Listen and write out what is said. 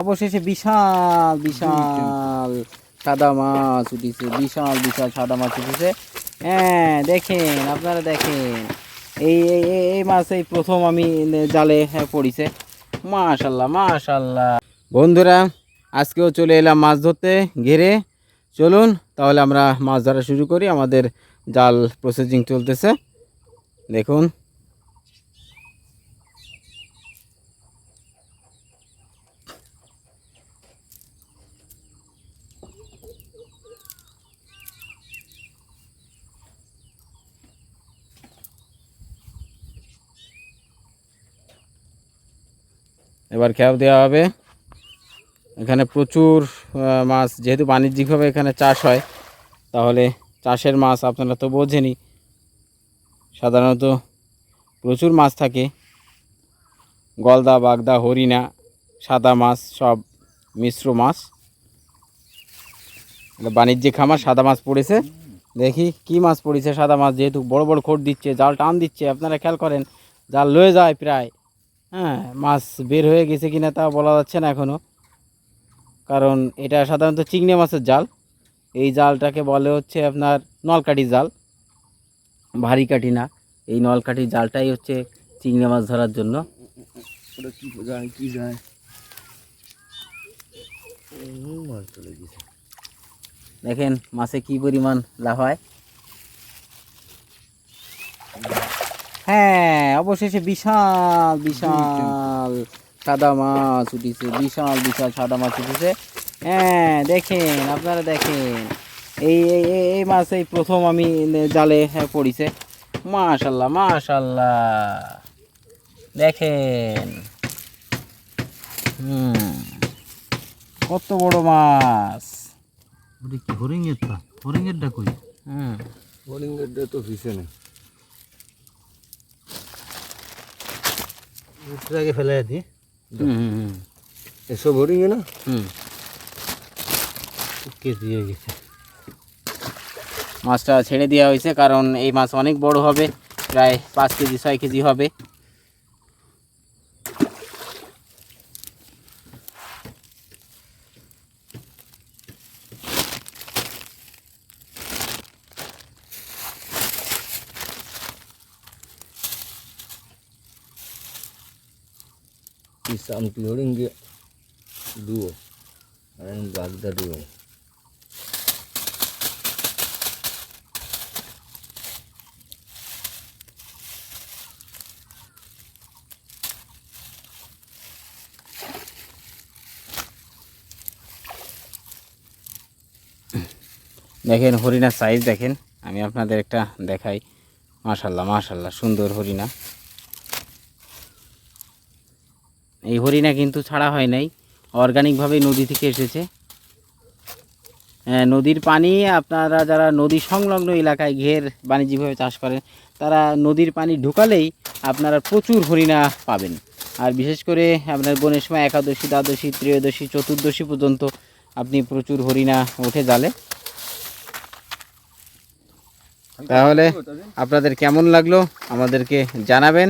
অবশেষে বিশাল বিশাল সাদা মাছ উঠেছে, বিশাল বিশাল সাদা মাছ উঠেছে। হ্যাঁ দেখেন, আপনারা দেখেন, এই এই মাছ এই প্রথম আমি জালে পড়িছে। মাশাল্লাহ মাশাল্লাহ। বন্ধুরা আজকেও চলে এলাম মাছ ধরতে ঘেরে। চলুন তাহলে আমরা মাছ ধরা শুরু করি। আমাদের জাল প্রসেসিং চলতেছে, দেখুন। এবার খেয়াল দেওয়া হবে। এখানে প্রচুর মাছ, যেহেতু বাণিজ্যিকভাবে এখানে চাষ হয়, তাহলে চাষের মাছ আপনারা তো বোঝেনই, সাধারণত প্রচুর মাছ থাকে। গলদা, বাগদা, হরিণা, সাদা মাছ, সব মিশ্র মাছ। এটা বাণিজ্যিক খামার। সাদা মাছ পড়েছে, দেখি কি মাছ পড়েছে। সাদা মাছ যেহেতু বড় বড় খোঁট দিচ্ছে, জাল টান দিচ্ছে, আপনারা খেয়াল করেন, জাল লয়ে যায় প্রায়। হ্যাঁ, মাছ বের হয়ে গেছে কিনা তা বলা যাচ্ছে না এখনও, কারণ এটা সাধারণত চিংড়ি মাছের জাল। এই জালটাকে বলে হচ্ছে আপনার নলকাঠি জাল, ভারী কাঠি না। এই নলকাঠি জালটাই হচ্ছে চিংড়ি মাছ ধরার জন্য। দেখেন মাছে কি পরিমাণ লাভ হয়। হ্যাঁ, অবশেষে বিশাল বিশাল সাদা মাছ উঠেছে, বিশাল বিশাল সাদা মাছ উঠেছে। হ্যাঁ দেখেন, আপনারা দেখেন, এই এই মাছ এই প্রথম আমি জালে পড়িছে। মাশাল্লাহ মাশাল্লাহ, দেখেন। কত বড় মাছ। কি হরিণেরটা? হরিণেরটা কই? হরিণেরটা তো পিছনে আগে ফেলে দি। এসব হরিণে না। কেজি হয়ে গেছে। মাছটা ছেড়ে দেওয়া হয়েছে, কারণ এই মাছ অনেক বড় হবে, প্রায় 5 কেজি 6 কেজি হবে। Sampai horiñ ge duo, orang bagda duo. দেখেন হরিণার সাইজ দেখেন, আমি আপনাদের একটা দেখাই। মাশাল্লাহ মাশাল্লাহ, সুন্দর হরিণা। এই হরিণা কিন্তু ছাড়া হয় নাই, অর্গানিকভাবে নদী থেকে এসেছে। নদীর পানি, আপনারা যারা নদী সংলগ্ন এলাকায় ঘের বাণিজ্যিকভাবে চাষ করেন, তারা নদীর পানি ঢুকালেই আপনারা প্রচুর হরিণা পাবেন। আর বিশেষ করে আপনার বনের সময় একাদশী, দ্বাদশী, ত্রয়োদশী, চতুর্দশী পর্যন্ত আপনি প্রচুর হরিণা ওঠে জালে। তাহলে আপনাদের কেমন লাগলো আমাদেরকে জানাবেন।